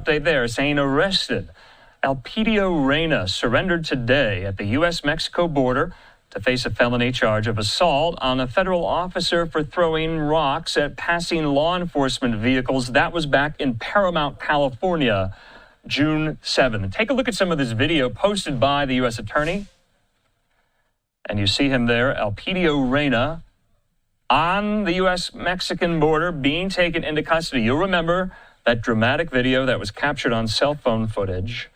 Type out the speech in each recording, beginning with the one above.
update there saying arrested. Elpidio Reyna surrendered today at the U.S.-Mexico border to face a felony charge of assault on a federal officer for throwing rocks at passing law enforcement vehicles. That was back in Paramount, California, June 7th. Take a look at some of this video posted by the U.S. Attorney. And you see him there, Elpidio Reyna, on the U.S.-Mexican border being taken into custody. You'll remember that dramatic video that was captured on cell phone footage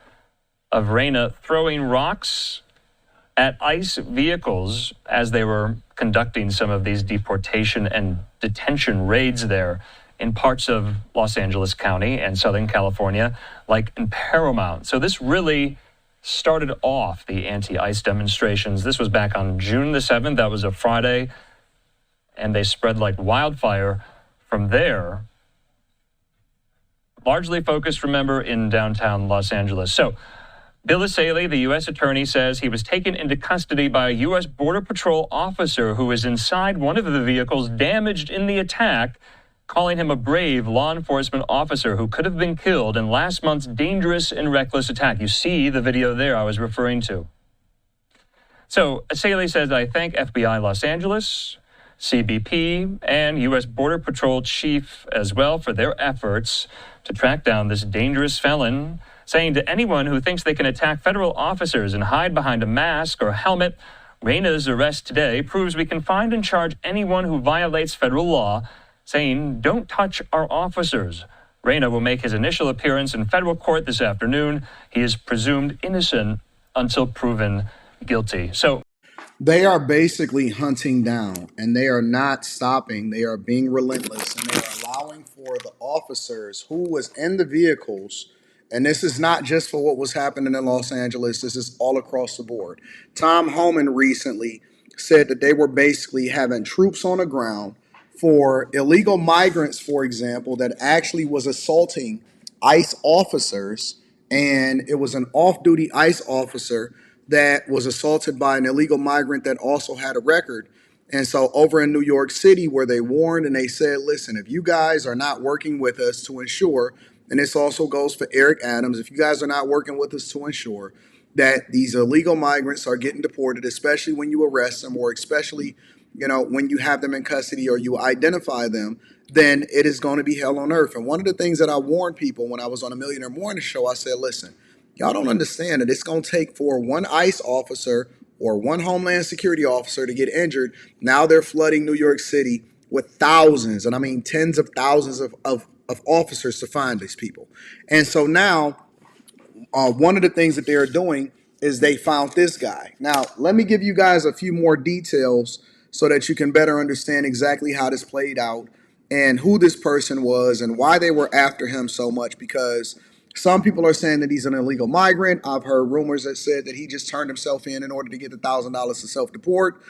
of Reyna throwing rocks at ICE vehicles as they were conducting some of these deportation and detention raids there in parts of Los Angeles County and Southern California, like in Paramount. So this really started off the anti-ICE demonstrations. This was back on June the 7th. That was a Friday. And they spread like wildfire from there. Largely focused, remember, in downtown Los Angeles. So Bill Asaley, the U.S. Attorney, says he was taken into custody by a U.S. Border Patrol officer who was inside one of the vehicles damaged in the attack, calling him a brave law enforcement officer who could have been killed in last month's dangerous and reckless attack. You see the video there I was referring to. So Asaley says, I thank FBI Los Angeles, CBP, and U.S. Border Patrol Chief as well for their efforts to track down this dangerous felon, saying to anyone who thinks they can attack federal officers and hide behind a mask or helmet, Reyna's arrest today proves we can find and charge anyone who violates federal law, saying, don't touch our officers. Reyna will make his initial appearance in federal court this afternoon. He is presumed innocent until proven guilty. So they are basically hunting down, and they are not stopping. They are being relentless, and they are allowing for the officers who was in the vehicles. And this is not just for what was happening in Los Angeles. This is all across the board. Tom Homan recently said that they were basically having troops on the ground for illegal migrants, for example, that actually was assaulting ICE officers. And it was an off-duty ICE officer that was assaulted by an illegal migrant that also had a record. And so over in New York City, where they warned and they said, listen, if you guys are not working with us to ensure, and this also goes for Eric Adams, if you guys are not working with us to ensure that these illegal migrants are getting deported, especially when you arrest them, or especially, when you have them in custody or you identify them, then it is going to be hell on earth. And one of the things that I warned people when I was on a Millionaire Morning Show, I said, listen, y'all don't understand that it's going to take for one ICE officer or one Homeland Security officer to get injured. Now they're flooding New York City with thousands, and I mean tens of thousands of officers to find these people. And so now one of the things that they're doing is they found this guy. Now, let me give you guys a few more details so that you can better understand exactly how this played out and who this person was and why they were after him so much, because some people are saying that he's an illegal migrant. I've heard rumors that said that he just turned himself in order to get the $1,000 to self-deport.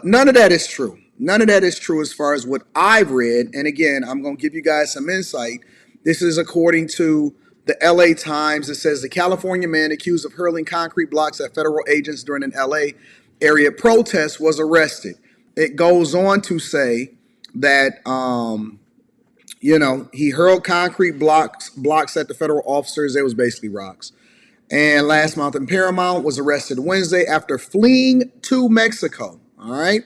None of that is true. None of that is true as far as what I've read. And again, I'm going to give you guys some insight. This is according to the LA Times. It says the California man accused of hurling concrete blocks at federal agents during an LA area protest was arrested. It goes on to say that, he hurled concrete blocks at the federal officers. It was basically rocks. And last month in Paramount, was arrested Wednesday after fleeing to Mexico. All right.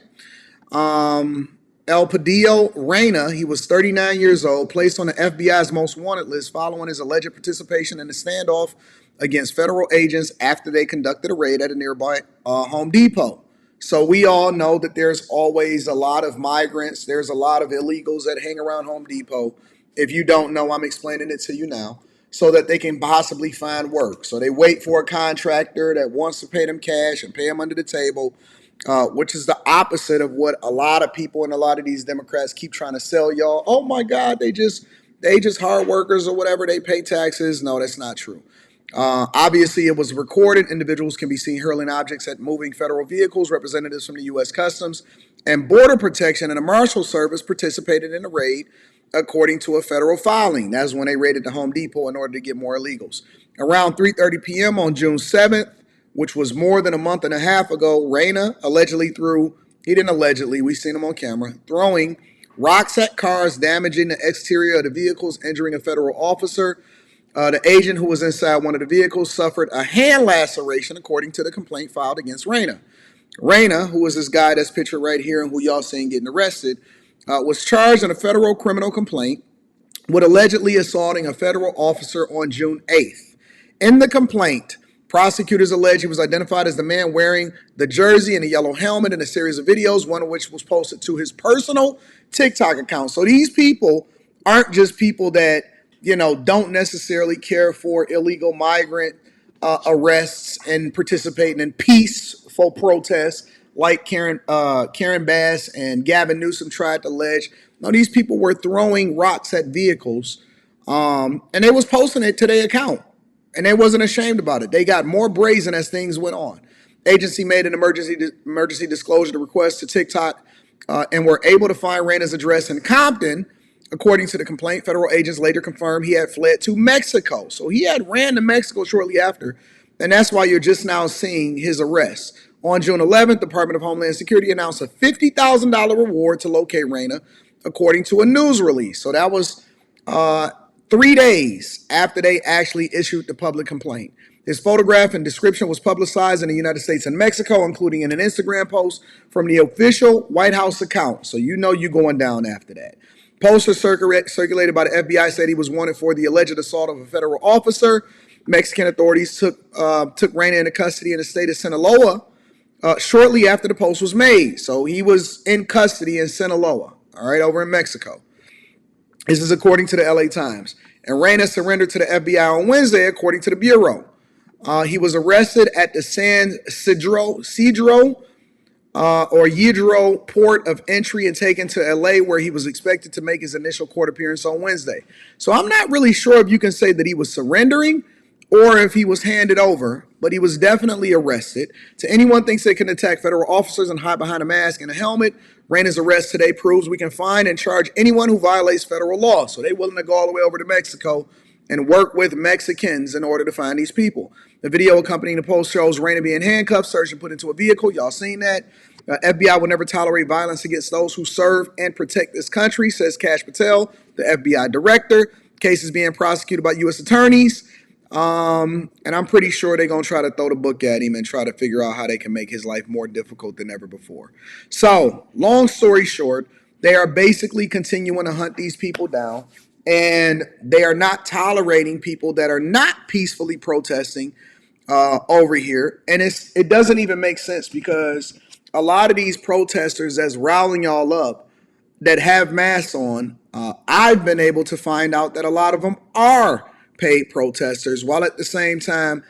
Elpidio Reyna, he was 39 years old, placed on the FBI's most wanted list following his alleged participation in a standoff against federal agents after they conducted a raid at a nearby Home Depot. So we all know that there's always a lot of migrants. There's a lot of illegals that hang around Home Depot. If you don't know, I'm explaining it to you now, so that they can possibly find work. So they wait for a contractor that wants to pay them cash and pay them under the table, which is the opposite of what a lot of people and a lot of these Democrats keep trying to sell y'all. Oh my God, they just hard workers or whatever. They pay taxes. No, that's not true. Obviously, it was recorded. Individuals can be seen hurling objects at moving federal vehicles. Representatives from the U.S. Customs and Border Protection and the Marshal Service participated in the raid, according to a federal filing. That's when they raided the Home Depot in order to get more illegals. Around 3:30 p.m. on June 7th, which was more than a month and a half ago, Reyna allegedly we've seen him on camera, throwing rocks at cars, damaging the exterior of the vehicles, injuring a federal officer. The agent who was inside one of the vehicles suffered a hand laceration, according to the complaint filed against Reyna. Reyna, who was this guy that's pictured right here and who y'all seen getting arrested, was charged in a federal criminal complaint with allegedly assaulting a federal officer on June 8th. In the complaint, prosecutors allege he was identified as the man wearing the jersey and a yellow helmet in a series of videos, one of which was posted to his personal TikTok account. So these people aren't just people that, don't necessarily care for illegal migrant arrests and participating in peaceful protests like Karen Bass and Gavin Newsom tried to allege. No, these people were throwing rocks at vehicles, and they was posting it to their account, and they wasn't ashamed about it. They got more brazen as things went on. Agency made an emergency disclosure request to TikTok, and were able to find Reyna's address in Compton. According to the complaint, federal agents later confirmed he had fled to Mexico. So he had ran to Mexico shortly after, and that's why you're just now seeing his arrest. On June 11th, the Department of Homeland Security announced a $50,000 reward to locate Reyna, according to a news release. So that was 3 days after they actually issued the public complaint. His photograph and description was publicized in the United States and Mexico, including in an Instagram post from the official White House account. So you know you're going down after that. Posters circulated by the FBI said he was wanted for the alleged assault of a federal officer. Mexican authorities took Reyna into custody in the state of Sinaloa shortly after the post was made. So he was in custody in Sinaloa, all right, over in Mexico. This is according to the LA Times. And Reyna surrendered to the FBI on Wednesday, according to the Bureau. He was arrested at the San Ysidro port of entry and taken to LA, where he was expected to make his initial court appearance on Wednesday. So I'm not really sure if you can say that he was surrendering or if he was handed over, but he was definitely arrested. To anyone who thinks they can attack federal officers and hide behind a mask and a helmet, Reyna's arrest today proves we can find and charge anyone who violates federal law. So they're willing to go all the way over to Mexico and work with Mexicans in order to find these people. The video accompanying the post shows Reyna being handcuffed, searched, and put into a vehicle. Y'all seen that? FBI will never tolerate violence against those who serve and protect this country, says Kash Patel, the FBI director. Case is being prosecuted by U.S. attorneys. And I'm pretty sure they're going to try to throw the book at him and try to figure out how they can make his life more difficult than ever before. So, long story short, they are basically continuing to hunt these people down, and they are not tolerating people that are not peacefully protesting over here. And it doesn't even make sense, because a lot of these protesters that's riling y'all up that have masks on, I've been able to find out that a lot of them are paid protesters, while at the same time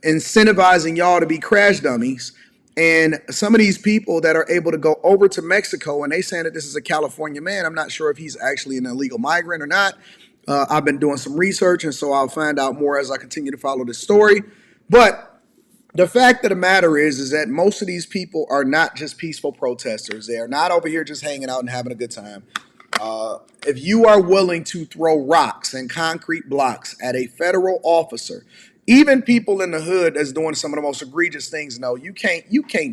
incentivizing y'all to be crash dummies. And some of these people that are able to go over to Mexico, and they saying that this is a California man. I'm not sure if he's actually an illegal migrant or not. I've been doing some research, and so I'll find out more as I continue to follow this story. But the fact of the matter is that most of these people are not just peaceful protesters. They are not over here just hanging out and having a good time. If you are willing to throw rocks and concrete blocks at a federal officer, even people in the hood that's doing some of the most egregious things, no, you can't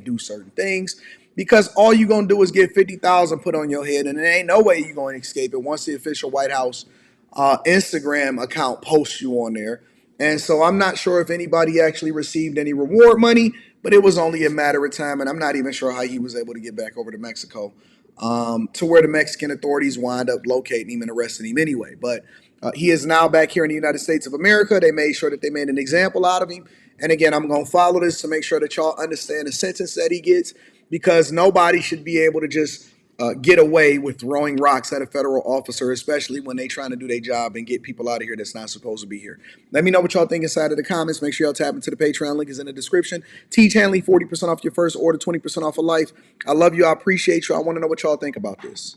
do certain things, because all you're gonna do is get 50,000 put on your head, and there ain't no way you're going to escape it once the official White House Instagram account posts you on there. And so I'm not sure if anybody actually received any reward money, but it was only a matter of time, and I'm not even sure how he was able to get back over to Mexico, to where the Mexican authorities wind up locating him and arresting him anyway. But he is now back here in the United States of America. They made sure that they made an example out of him. And again, I'm going to follow this to make sure that y'all understand the sentence that he gets, because nobody should be able to just get away with throwing rocks at a federal officer, especially when they trying to do their job and get people out of here that's not supposed to be here. Let me know what y'all think inside of the comments. Make sure y'all tap into the Patreon. Link is in the description. Teach Hanley, 40% off your first order, 20% off of life. I love you. I appreciate you. I want to know what y'all think about this.